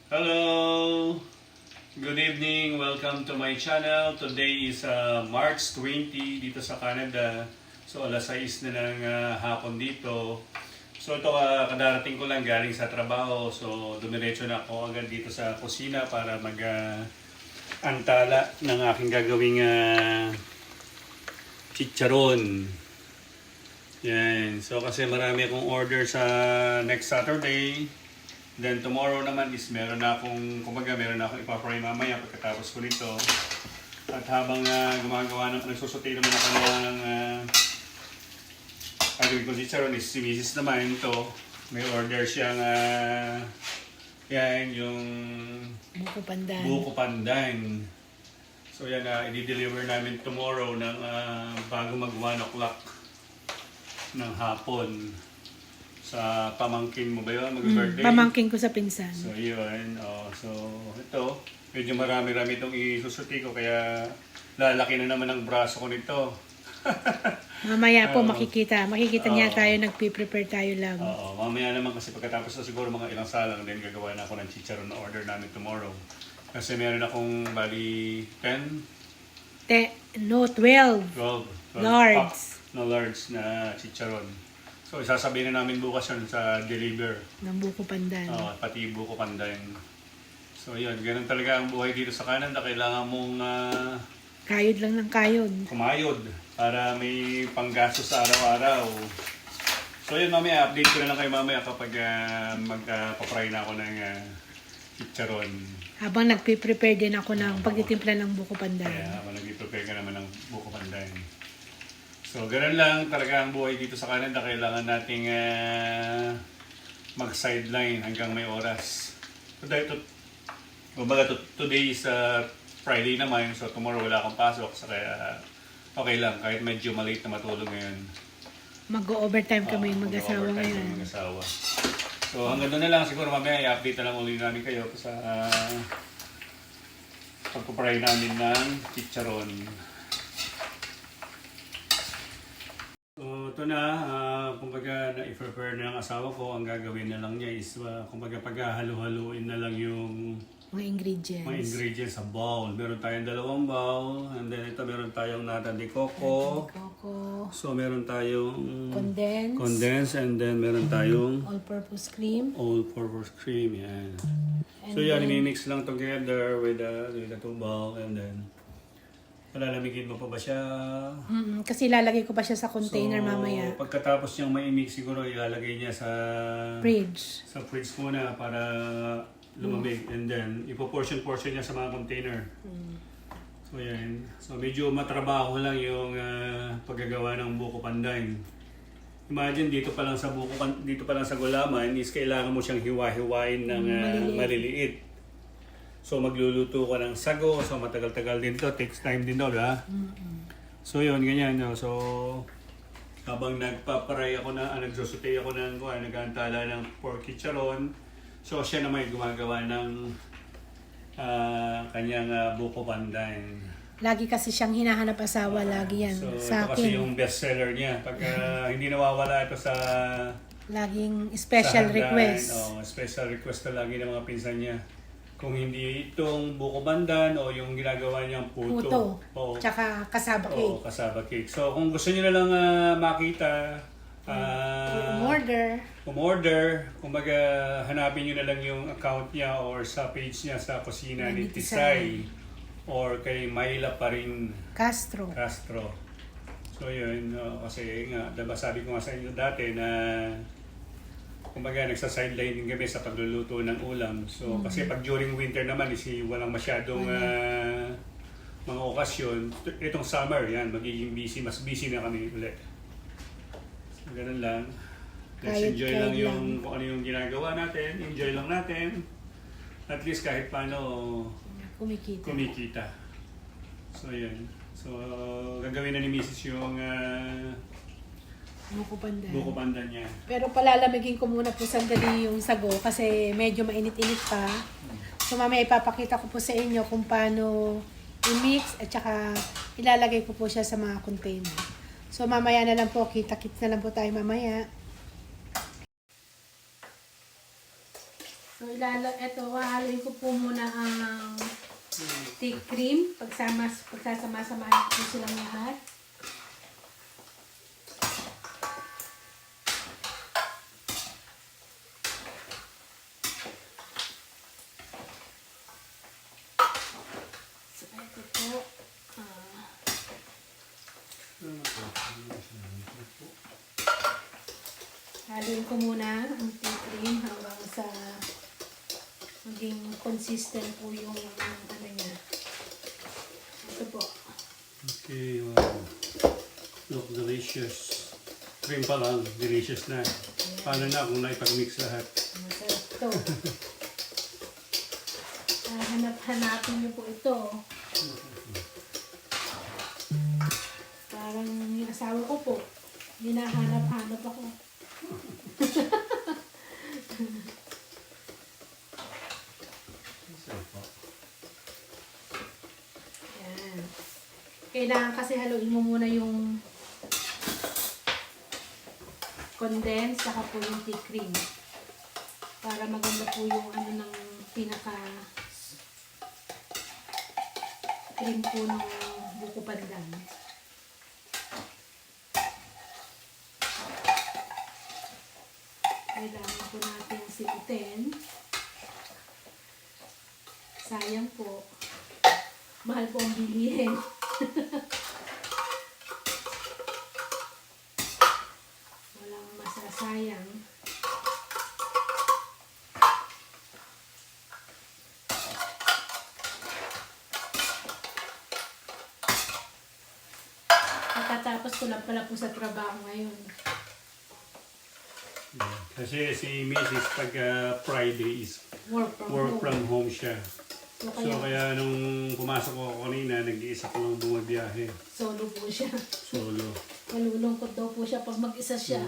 Hello! Good evening! Welcome to my channel. Today is March 20 dito sa Canada. So alas 6 na ng hapon dito. So ito kadarating ko lang galing sa trabaho. So dumiretso na ako agad dito sa kusina para antala ng aking gagawing chicharon. Yan. So kasi marami akong order sa next Saturday. Then tomorrow naman is meron na akong ipapray mamaya pagkatapos ko nito. At habang nagsusuti naman ako ng gagawin ko chicharon is si Mrs. naman ito. May order siyang yan yung buko pandan. So yan i-deliver namin tomorrow ng bago mag 1 o'clock ng hapon. Sa pamangkin mo ba yun? Mag-birthday? Pamangkin ko sa pinsan. So yun. So ito, medyo marami-rami itong isusuti ko kaya lalaki na naman ang braso ko nito. Mamaya po makikita niya tayo, nagpi-prepare tayo lang. Oo, mamaya naman kasi pagkatapos na siguro mga ilang salang din gagawa na ako ng chicharon na order namin tomorrow. Kasi meron akong bali 12 large na chicharon. So isasabihin na namin bukas yun sa deliver. ng buko pandan. Pati buko pandan. So yun, ganun talaga ang buhay dito sa Canada. Kailangan mong Kayod lang ng kayod. kumayod para may panggastos sa araw-araw. So yun, mamaya update ko na lang kayo mamaya kapag magpa-fry na ako ng chicharon. Habang nagpi-prepare din ako ng pagtitimpla ng buko pandan. Kaya habang nag-prepare ka naman ng buko pandan. So, ganun lang talaga ang buhay dito sa Canada. Kailangan nating mag-sideline hanggang may oras. Today is Friday naman, so tomorrow wala akong pasok. So, kaya okay lang, kahit medyo maliit na matulog ngayon. Mag-overtime kami mag-asawa ngayon. So, hanggang doon na lang. Siguro mamaya i-update na lang ulit namin kayo sa pagpapray namin ng chicharon. So, ito na, kumbaga na-prepare na ng asawa ko, ang gagawin na lang niya is, kumbaga paghahalo-haluin na lang yung Mga ingredients. Sa bowl. Meron tayong 2 bowl, and then ito meron tayong nata de coco. So, meron tayong condensed, and then meron tayong all-purpose cream. Yan. So, yan, i-mix lang together with the 2 bowl, and then palalamigin mo pa ba siya? Kasi ilalagay ko pa siya sa container mamaya. Pagkatapos niyang mai-mix, siguro ilalagay niya sa Fridge. Sa fridge muna para lumamig. And then, ipo-portion niya sa mga container. So, yan. So, medyo matrabaho lang yung paggagawa ng buko pandan. Imagine, dito pa lang sa gulaman is kailangan mo siyang hiwa-hiwain ng maliliit. So magluluto ka ng sago, so matagal-tagal din to, takes time din daw, ha? So yun, ganyan. No? So habang nagpaparay ako nagsusutay ako nag-aantala ng pork chicharon, so siya naman gumagawa ng kanyang buko pandan. Lagi kasi siyang hinahanap asawa, lagi yan So sa ito kasi akin. yung best seller niya. Pag hindi nawawala ito sa Laging special request. Special request na lagi ng mga pinsan niya. Kung hindi itong buko pandan o yung ginagawa niyang puto. Tsaka kasaba cake. Oo, kasaba cake. So kung gusto niyo na lang makita, umorder, kumbaga hanapin niyo na lang yung account niya or sa page niya sa kusina ni Tisay or kay Mayla pa rin Castro. So yun, kasi nga, diba sabi ko nga sa inyo dati na kumbaga nagsa-sideline din kami sa pagluluto ng ulam. So kasi pag during winter naman is walang masyadong mga okasyon. Itong summer yan, magiging mas busy na kami ulit. So ganun lang. Let's enjoy lang yung kung ano yung ginagawa natin. Enjoy lang natin. At least kahit paano kumikita. So yun. So gagawin na ni Mrs. yung Buko pandan niya. Pero palalamigin ko muna po sandali yung sago kasi medyo mainit-init pa. So mamaya ipapakita ko po sa inyo kung paano i-mix at saka ilalagay ko po siya sa mga container. So mamaya na lang po, kita-kits na lang po tayo mamaya. So hahaluin ko po muna ang tea cream. Pagsasama-samahin ko po silang lahat. So, ito po. Haluin ko muna ang tea cream hanggang sa maging consistent po yung ano niya. Ito po. Okay, wow. Look delicious. Cream pa lang, delicious na. Paano na kung naipag-mix lahat? Masarap to. Hanapin niyo po ito. Parang yung asawa ko po. Hinahanap-hanap ako. Yan. Kailangan kasi haluin mo muna yung condense saka po yung tea cream para maganda po yung ano ng pinaka cream po ng buko pandan. Kailangan po natin siputin. Sayang po. Mahal po ang bilihin. Walang masasayang. Nakatapos ko lang pala po sa trabaho ngayon. Kasi si Mrs. pag Friday is Work work from home siya. So, So kaya nung pumasok ako kanina, nag-iisa ko lang bumabiyahe. solo po siya. Solo. Malulungkot daw po siya pag mag-isa siya.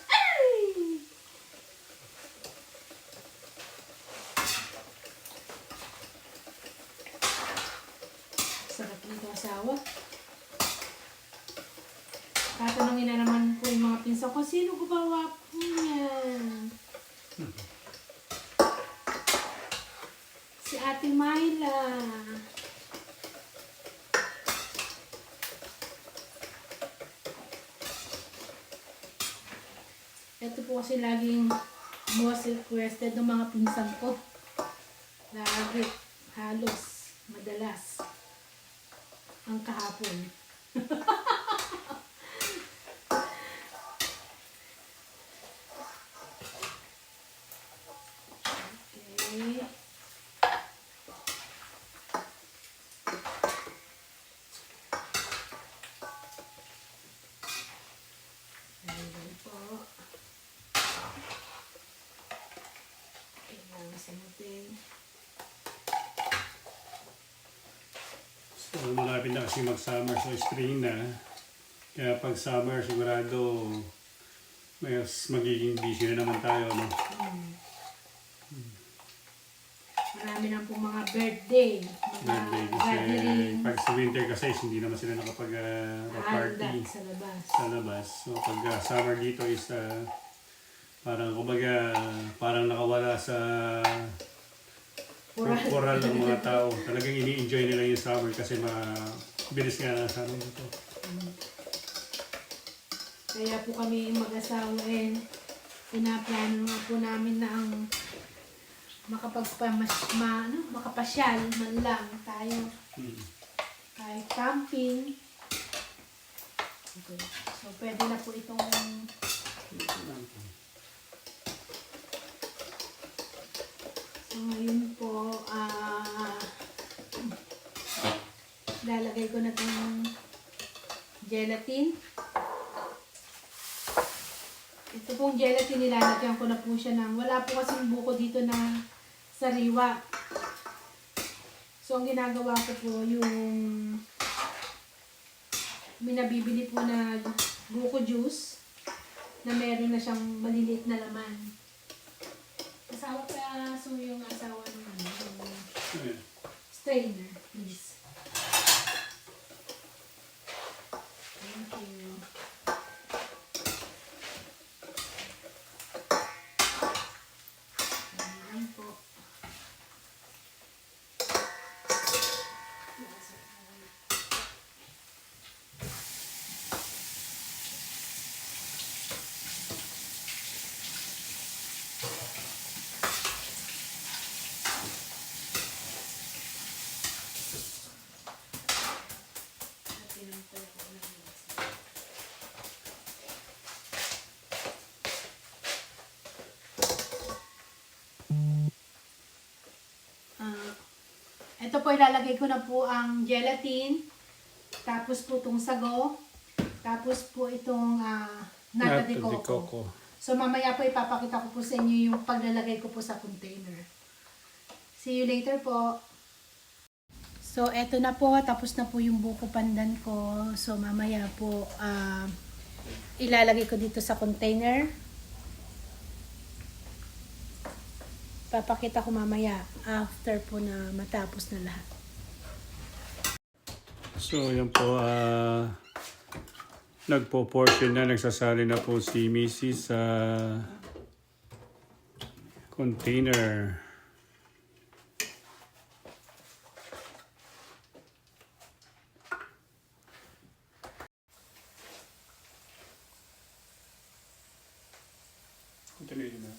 Ay! Sarap nito asawa. Tatanungin na naman po yung mga pinsan ko, sino gumawa po niyan? Si Ate Myla. Ito po kasi laging most requested ng mga pinsan ko. Lagi, halos, madalas. Ang kahapon. Okay. Ayan po. Kailangan samutin. So malapit na kasi mag-summer, so spring na. Kaya pag summer, sigurado mas magiging busy na naman tayo, no? Marami na po mga birthday, mga Birthday kasi gathering, pag sa winter kasi hindi naman sila nakapag-party handa sa labas. sa labas. So pag summer dito is parang kumbaga parang nakawala sa coral ng mga tao. Talagang ini-enjoy nila yung summer kasi mabilis nga na sa amin dito. Kaya po kami mag-asawa pinaplano nga po namin na ang makapasyal man lang tayo. Kahit camping. Okay. So, pwede na po itong so, ngayon po lalagay ko na itong gelatin. Ito pong gelatin nilalagyan ko na po siya ng, wala po kasing buko dito na sariwa. So, ang ginagawa ko po yung binabibili po na buko juice na meron na siyang maliliit na laman. Asawa ka, so yung asawa ng strainer, please. Thank you. ito po ilalagay ko na po ang gelatin. Tapos po itong sago. Tapos po itong nata de coco. So mamaya po ipapakita ko po sa inyo yung paglalagay ko po sa container. See you later po. So eto na po, tapos na po yung buko pandan ko. So mamaya po ilalagay ko dito sa container. Papakita ko mamaya after po na matapos na lahat. So, yan po, nagpo-portion na, nagsasali na po si Mrs. sa container. Tuloy na.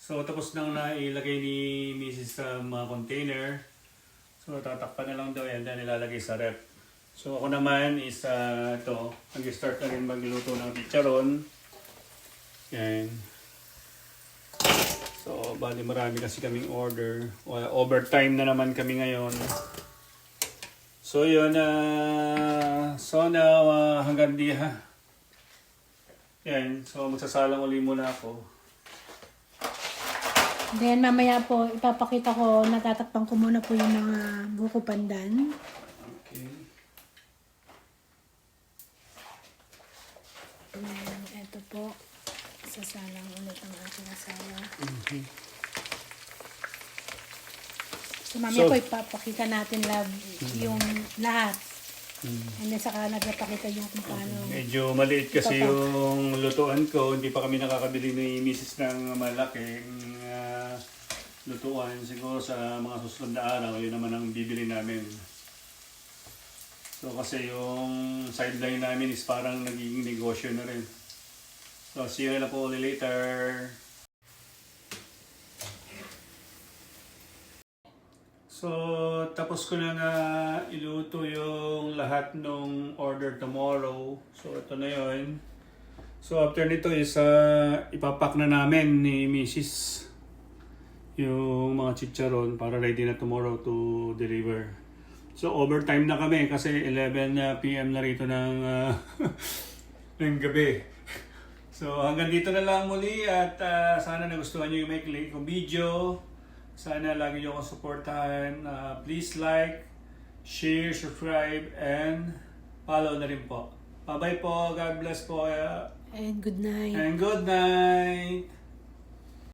So tapos nang nailagay ni Mrs. sa mga container. So tatakpan na lang daw yan, then ilalagay sa rep. So ako naman is ito, nag-start na rin magluto ng chicharon. Yan. So bali marami kasi kaming order. Overtime na naman kami ngayon. So yun, so now hanggang di ha. Yan, so magsasalang uli muna ako. Then mamaya po ipapakita ko, natatakpan ko muna po yung mga buko pandan. Okay. And eto po, sasalang ulit ang aking asawa. So mamaya po ipapakita natin yung lahat. And then saka nagpapakita yung kung paano. Medyo maliit kasi yung lutuan ko. Hindi pa kami nakakabili ni Mrs. ng malaking lutuan. Siguro sa mga susunod na araw, yun naman ang bibili namin. So kasi yung sideline namin is parang nagiging negosyo na rin. So see you na po ulit later. So, tapos ko na nga iluto yung lahat ng order tomorrow. So, ito na yun. So, after nito is ipapack na namin ni Mrs. yung mga chicharon para ready na tomorrow to deliver. So, overtime na kami kasi 11 PM na rito ng, ng gabi. So, hanggang dito na lang muli at sana nagustuhan nyo yung maikli kong video. Sana lagi nyo akong supportahan. Please like, share, subscribe, and follow na rin po. Bye-bye po. God bless po. And good night. And good night.